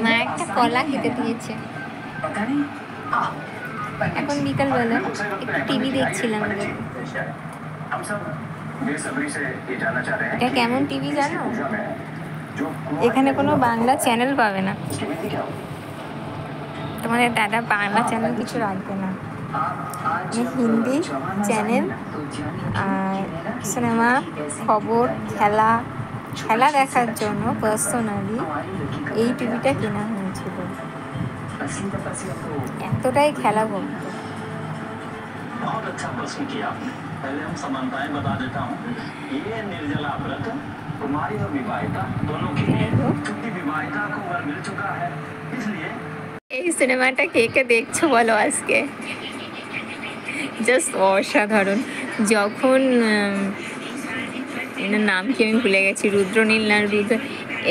মা একটা কলা খেতে দিয়েছে। এখন বিকালবেলা একটু টিভি দেখছিলাম। এটা কেমন টিভি জানো? এখানে কোনো বাংলা চ্যানেল পাবে না, তোমাদের দাদা বাংলা চ্যানেল কিছু রাখবে না, হিন্দি চ্যানেল আর সিনেমা, খবর, খেলা। খেলা দেখার জন্য পার্সোনালি এই টিভিটা কেনা হয়েছিল। এতটাই খেলা ভক্ত। बहुत अच्छा प्रश्न किया आपने। पहले हम समानताएं बता देता हूँ। ये निर्जला व्रत कुमारी और विवाहिता दोनों के लिए, क्योंकि विवाहिता को वर मिल चुका है, इसलिए এই সিনেমাটা কে কে দেখছো বলো আজকে? জাস্ট অসাধারণ। যখন এনার নাম কি আমি ভুলে গেছি, রুদ্রনীল না রুদ্র,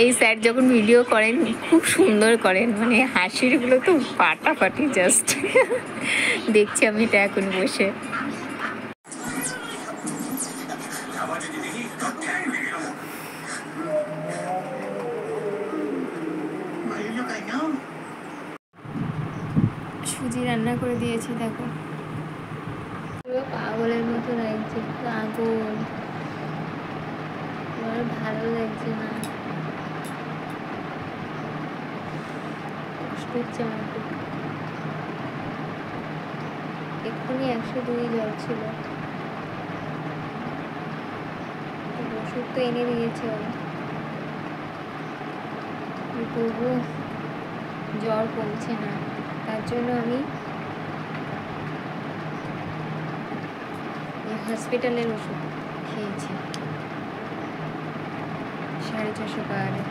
এই স্যার যখন ভিডিও করেন খুব সুন্দর করেন, মানে হাসিরগুলো তো ফাটাফাটি। জাস্ট দেখছি আমি এটা এখন বসে। সুজি রান্না করে দিয়েছি, দেখো পুরো পাগলের মতো লাগছে, পাগল। আমার ভালো লাগছে না, কষ্ট হচ্ছে আমার খুব। এক্ষুনি 102 জ্বর ছিল, ওষুধ তো এনে দিয়েছে, কি করবো, জ্বর কমছে না। তার জন্য আমি হসপিটালের ওষুধ খেয়েছি 450 টাকা।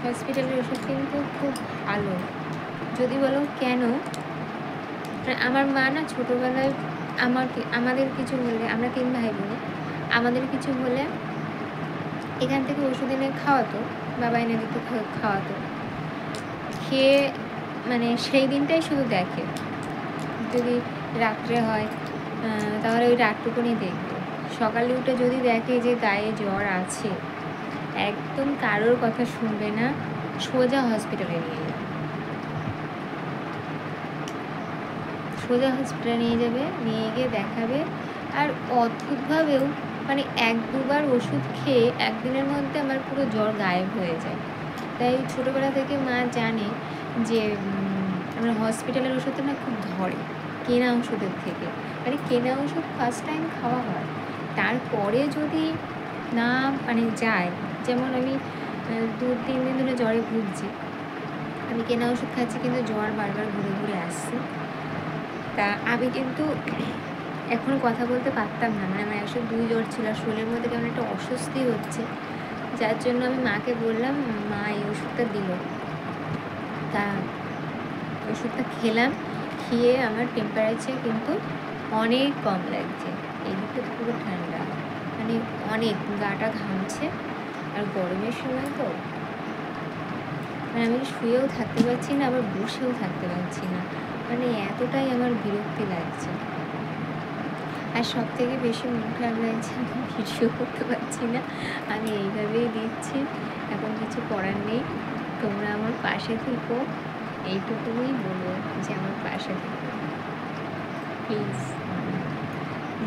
হসপিটালের ওষুধ কিন্তু খুব ভালো। যদি বলো কেন, আমার মা না ছোটোবেলায় আমাদের কিছু হলে, আমরা 3 ভাই বোন, আমাদের কিছু হলে এখান থেকে ওষুধ এনে খাওয়াতো, বাবা এনে দিত, খাওয়াতো। খেয়ে মানে সেই দিনটাই শুধু দেখে, যদি রাত্রে হয় তাহলে ওই রাতটুকুনি দেখবে। সকালে উঠে যদি দেখে যে গায়ে জ্বর আছে, একদম কারোর কথা শুনবে না, সোজা হসপিটালে নিয়ে যাবে, সোজা হসপিটালে নিয়ে যাবে, নিয়ে গিয়ে দেখাবে। আর অদ্ভুতভাবেও মানে 1-2 বার ওষুধ খেয়ে একদিনের মধ্যে আমার পুরো জ্বর গায়েব হয়ে যায়। তাই ছোটোবেলা থেকে মা জানে যে আমরা হসপিটালের ওষুধটা না খুব ধরে কেনা ওষুধের থেকে। মানে কেনা ওষুধ ফার্স্ট টাইম খাওয়া হয়, তারপরে যদি না মানে যায়, যেমন আমি 2-3 দিন ধরে জ্বরে ভুগছি, আমি কেনা ওষুধ খাচ্ছি কিন্তু জ্বর বারবার ঘুরে ঘুরে আসছে। তা আমি কিন্তু এখন কথা বলতে পারতাম না, মানে আমার 102 জ্বর ছিল, শরীরের মধ্যে কেমন একটা অস্বস্তি হচ্ছে, যার জন্য আমি মাকে বললাম, মা এই ওষুধটা দিল। তা ওষুধটা খেলাম, খেয়ে আমার টেম্পারেচার কিন্তু অনেক কম লাগছে, এদিকটা পুরো ঠান্ডা, মানে অনেক গাটা ঘামছে। আর গরমের সময় তো মানে আমি শুয়েও থাকতে পারছি না, আবার বসেও থাকতে পারছি না, মানে এতটাই আমার বিরক্তি লাগছে। আর সব থেকে বেশি মন খারাপ লাগছে, আমি ভিডিও করতে পারছি না, আমি এইভাবেই দিচ্ছি, এখন কিছু করার নেই। তোমরা আমার পাশে থেকো, এইটুকুই বলবো যে আমার পাশে থেকো প্লিজ।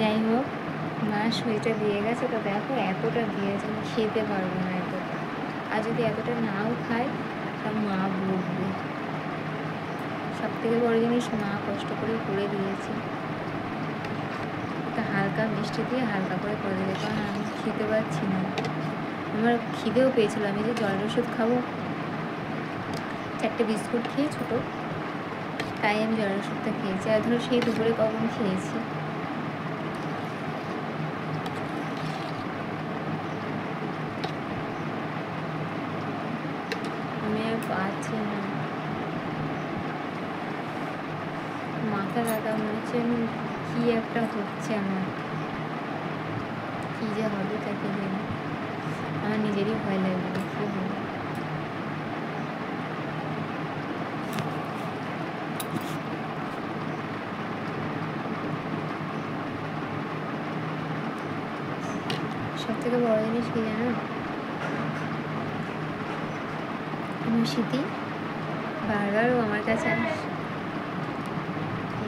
যাই হোক, মা সুইটা দিয়ে গেছে, তো দেখো এতটা দিয়েছে, আমি খেতে পারবো না এতটা, আর যদি এতটা নাও খাই তা মা বলবে। সব থেকে বড় জিনিস, মা কষ্ট করে দিয়েছে, একটা হালকা মিষ্টি দিয়ে হালকা করে দেবে, কারণ আমি খেতে পারছি না। আমার খিদেও পেয়েছিল, আমি যে জলের ওষুধ খাবো, 4টে বিস্কুট খেয়ে ছোটো, তাই আমি জলের ওষুধটা খেয়েছি। আর ধরো সেই দুপুরে কখন খেয়েছি, আমি আর পাচ্ছি না, মাথা ব্যথা মনে হচ্ছে কী একটা হচ্ছে আমার, কী যে হবে তাকে জানি, আমার নিজেরই ভয় লাগবে কী হবে। থেকে বড় জিনিস কি জানো, আমার স্মৃতি বারবার ও আমার কাছে আসে,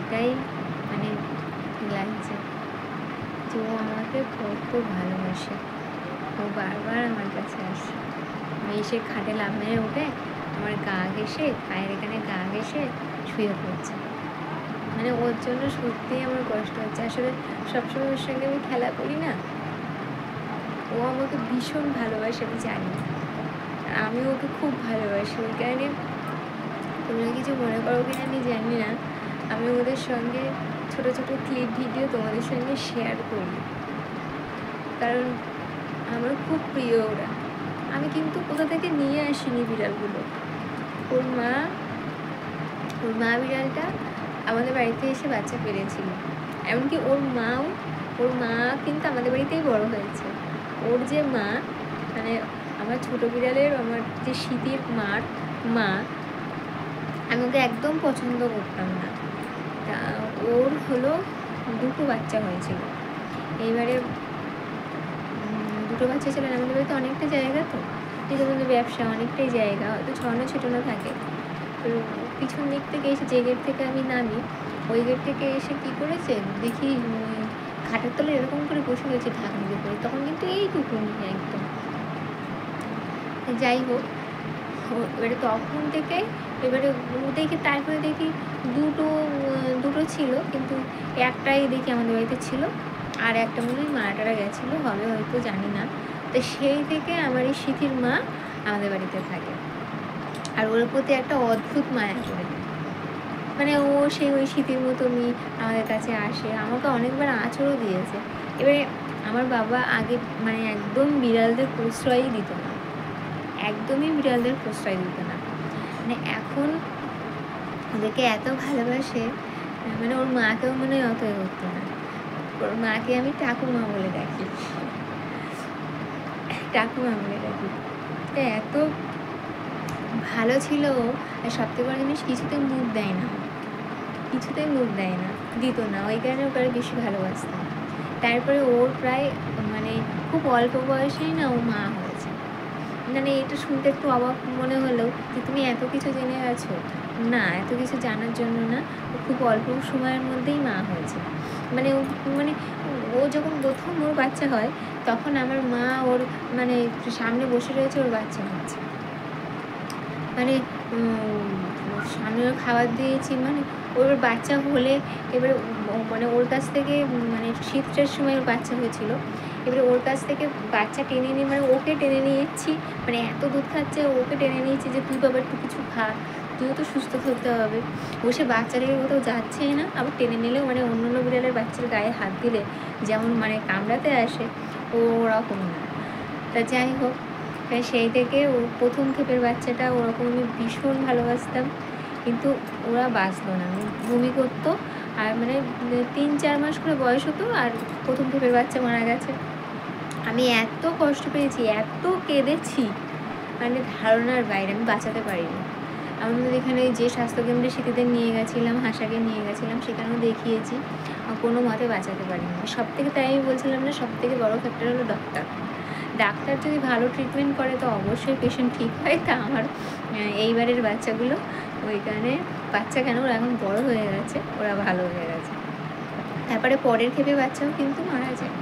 এটাই মানে লাগছে যে ও আমাকে কত ভালোবাসে। ও বারবার আমার কাছে আসে, আমি এসে খাটে লাফ মেরে উঠে আমার গা ঘেসে, পায়ের এখানে গা ঘেসে শুয়ে পড়ছে। মানে ওর জন্য সত্যিই আমার কষ্ট হচ্ছে। আসলে সবসময় ওর সঙ্গে আমি খেলা করি না, ও আমাকে ভীষণ ভালোবাসে, আমি জানি, আমি ওকে খুব ভালোবাসি। ওই কারণে তোমরা কিছু মনে করো কিনা আমি জানি না, আমি ওদের সঙ্গে ছোট ছোট ক্লিপ ভিডিও তোমাদের সঙ্গে শেয়ার করি, কারণ আমার খুব প্রিয় ওরা। আমি কিন্তু কোথা থেকে নিয়ে আসিনি বিড়ালগুলো, ওর মা বিড়ালটা আমাদের বাড়িতে এসে বাচ্চা পেরেছিল। এমনকি ওর মা কিন্তু আমাদের বাড়িতেই বড় হয়েছে। ওর যে মা, মানে আমার ছোটো বিড়ালের, আমার যে স্মৃতির মা, আমি ওকে একদম পছন্দ করতাম না। তা ওর হলো 2টো বাচ্চা হয়েছিল। এইবারে 2টো বাচ্চা ছিলেন। আমাদের বাড়িতে অনেকটা জায়গা, তো আমাদের ব্যবসা অনেকটাই জায়গা, হয়তো ছড়ানো ছিটানো থাকে। তো পিছন দিক থেকে এসে, যে গেট থেকে আমি নামি, ওই গেট থেকে এসে কী করেছে দেখি, খাটের তলে এরকম করে বসে রয়েছে ঢাকনি করে। তখন কিন্তু এইটুকুনি একদম। যাই হোক, এবারে তখন থেকে এবারে দেখি, তারপরে দেখি দুটো ছিল, কিন্তু একটাই দেখি আমাদের বাড়িতে ছিল, আর একটা মনে হয় মারাটারা গেছিলো হবে হয়তো, জানি না। তো সেই থেকে আমার এই স্মৃতির মা আমাদের বাড়িতে থাকে, আর ওর প্রতি একটা অদ্ভুত মায়া করে, মানে ও সেই ওই স্মৃতির মতনই আমাদের কাছে আসে, আমাকে অনেকবার আঁচড়ও দিয়েছে। এবারে আমার বাবা আগে মানে একদম বিড়ালদের প্রশ্রয়ই দিত না, একদমই বিড়ালদের প্রশ্রয় দিত না। মানে এখন ওদেরকে এত ভালোবাসে, মানে ওর মাকেও মনে হয় অত করতো না। ওর মাকে আমি ঠাকুমা বলে ডাকি, এত ভালো ছিল। আর সবথেকে বড় জিনিস, কিছুতে মুখ দেয় না, দিত না, ওই কারণে ওকে বেশি ভালোবাসতাম। তারপরে ওর প্রায় মানে খুব অল্প বয়সেই না ও মা হয়েছে। মানে এটা শুনতে একটু অবাক মনে হলো যে তুমি এত কিছু জেনে গেছো, না, এত কিছু জানার জন্য না, ও খুব অল্প সময়ের মধ্যেই মা হয়েছে। মানে ও যখন প্রথম ওর বাচ্চা হয়, তখন আমার মা ওর মানে সামনে বসে রয়েছে, ওর বাচ্চা হচ্ছে, মানে সামনে ওর খাবার দিয়েছি, মানে ওর বাচ্চা হলে এবারে মানে ওর কাছ থেকে, মানে শীতের সময় ওর বাচ্চা হয়েছিল, এবারে ওর কাছ থেকে বাচ্চা টেনে নিয়ে, মানে ওকে টেনে নিয়েছি, মানে এত দুধ খাচ্ছে, ওকে টেনে নিয়েছি যে তুই বাবা একটু কিছু খা, তুইও তো সুস্থ হতে হবে। ও সে বাচ্চাদের কোথাও যাচ্ছেই না, আবার টেনে নিলেও মানে অন্য বিড়ালের বাচ্চার গায়ে হাত দিলে যেমন মানে কামড়াতে আসে, ও ওরকম না। তা যাই হোক, সেই থেকে ও প্রথম ক্ষেপের বাচ্চাটা ওরকম আমি ভীষণ ভালোবাসতাম, কিন্তু ওরা বাঁচলো না, বমি করতো, আর মানে 3-4 মাস করে বয়স হতো, আর প্রথম ক্ষেপের বাচ্চা মারা গেছে। আমি এত কষ্ট পেয়েছি, এত কেঁদেছি, মানে ধারণার বাইরে, আমি বাঁচাতে পারিনি। আমাদের এখানে যে স্বাস্থ্যকেন্দ্রে স্মৃতিদের নিয়ে গেছিলাম, হাসাকে নিয়ে গেছিলাম, সেখানেও দেখিয়েছি, কোনো মতে বাঁচাতে পারিনি। সবথেকে, তাই আমি বলছিলাম না, সবথেকে বড় ফ্যাক্টর হলো ডাক্তার যদি ভালো ট্রিটমেন্ট করে তো অবশ্যই পেশেন্ট ঠিক হয়। তা আমার এইবারের বাচ্চাগুলো ওই কারণে, বাচ্চা কেন, ওরা এখন বড় হয়ে গেছে, ওরা ভালো হয়ে গেছে। তারপরে পরের ক্ষেপে বাচ্চাও কিন্তু মারা যায়,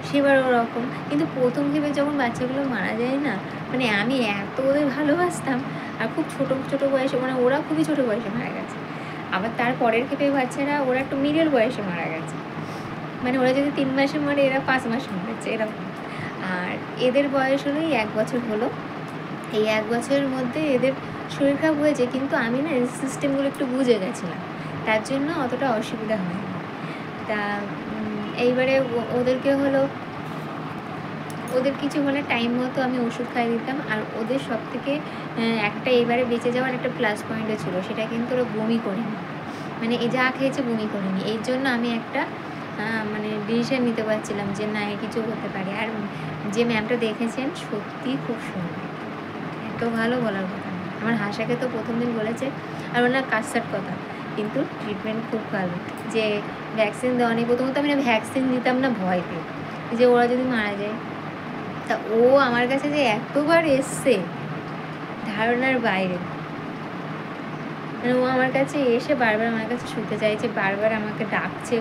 সেবার ওরকম। কিন্তু প্রথম ক্ষেপে যখন বাচ্চাগুলো মারা যায় না, মানে আমি এত ওদের ভালোবাসতাম, আর খুব ছোটো বয়সে, মানে ওরা খুবই ছোটো বয়সে মারা গেছে। আবার তার পরের ক্ষেপে বাচ্চারা ওরা একটু মিডল বয়সে মারা গেছে, মানে ওরা যদি 3 মাসে মরে, এরা 5 মাসে মরেছে এরকম। আর এদের বয়স হলো 1 বছর হলো, এই 1 বছরের মধ্যে এদের শরীর খারাপ হয়েছে, কিন্তু আমি না সিস্টেমগুলো একটু বুঝে গেছিলাম, তার জন্য অতটা অসুবিধা হয়নি। তা এইবারে ওদেরকে হলো, ওদের কিছু হলে টাইম মতো আমি ওষুধ খাইয়ে দিতাম। আর ওদের সব থেকে একটা এবারে বেঁচে যাওয়ার একটা প্লাস পয়েন্টও ছিল, সেটা কিন্তু ওরা বমি করেনি, মানে যা খেয়েছে বমি করেনি। এই জন্য আমি একটা মানে ডিসিশন নিতে পারছিলাম যে না, কিছু হতে পারে। আর যে ম্যামটা দেখেছেন সত্যি খুব সুন্দর, এত ভালো বলার কথা না। আমার হাসাকে তো প্রথম দিন বলেছে, আর ওনার কাজটার কথা, কিন্তু ট্রিটমেন্ট খুব ভালো। যে ভ্যাকসিন দেওয়া নেই, প্রথমত আমি না ভ্যাকসিন দিতাম না ভয়তে, যে ওরা যদি মারা যায়, তা ও আমার কাছে যে এতবার এসছে ধারণার বাইরে। মানে ও আমার কাছে এসে বারবার আমার কাছে শুতে চাইছে, বারবার আমাকে ডাকছে,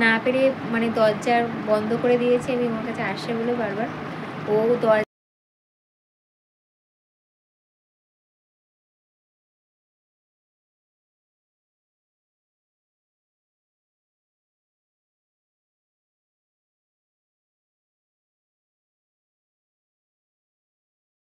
না পেরে মানে দরজা বন্ধ করে দিয়েছে আমি ওর কাছে আসছে বলে বারবার ও